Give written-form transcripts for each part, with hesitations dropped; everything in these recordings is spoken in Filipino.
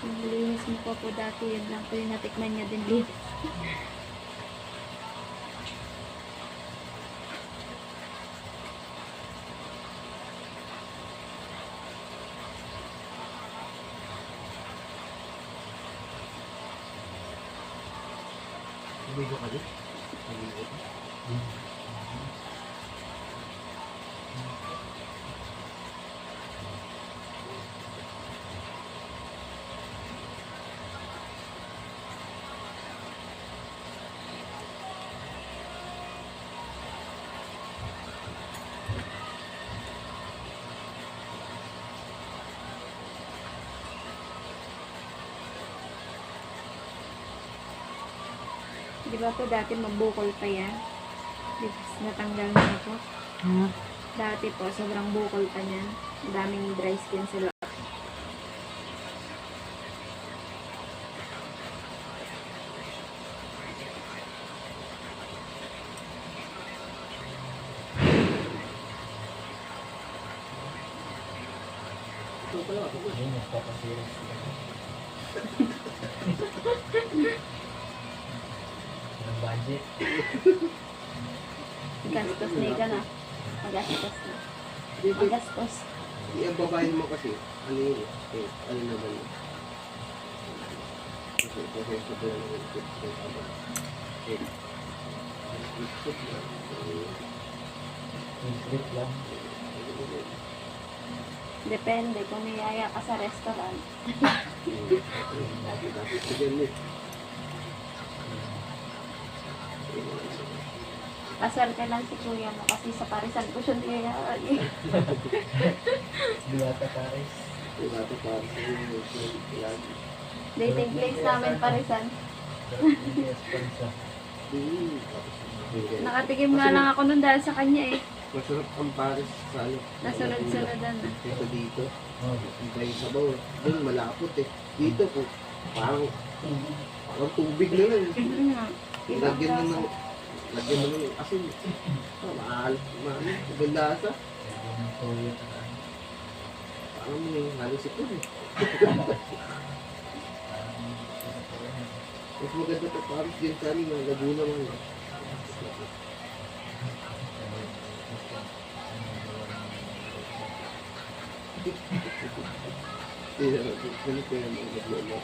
Yung linis mo po dati, yun lang po yung natikman niya din linis. Umigo ka din? Umigo ka? Di ba po dati mabukol pa yan? Di ba natanggal na po? Dati po, sobrang bukol pa niyan. Daming dry skin sila. Ito pala ako ba? Ayun, nagpapasiris. Ang budget. Gastos na ka na. Magastos na. Hindi, Magastos. ang babae naman kasi, ano yun ano naman yun. Kasi proseso ko lang yung ikot ko habang. Ikot lang. Trip lang. Depende kung niyaya ka sa restaurant. Dati ko dyan eh. Paswerte lang si kuya mo kasi sa parisan ko siya niyayaan eh. Diwata Paris. Diba ito para sa inyo. Lagi. Dating place namin parisan. Yes, pansa. Nakatikim nga lang ako nun dahil sa kanya eh. Masarap ang Paris sa ano. Nasunod-sunodan na. Dito dito. Oh, Iba yung sabaw eh. Doon malapot eh. Dito po, parang tubig na lang. Ibang Lagyan mo lasa. lagyan mo ng asin. Maalat, ibang lasa. yung toyo. Parang may halos ito eh. Mas maganda pa Paris din sa amin, mga Laguna man. Ganito yung mga Laguna.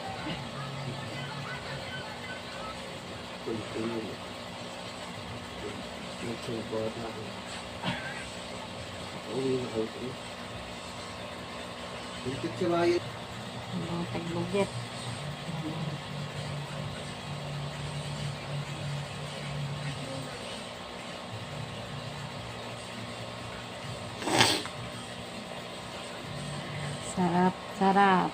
Ganito yun. Nagsulbot ako. Uwi na kayo ko. Pintit sa bayan. Mga tagbuget. Sarap, sarap.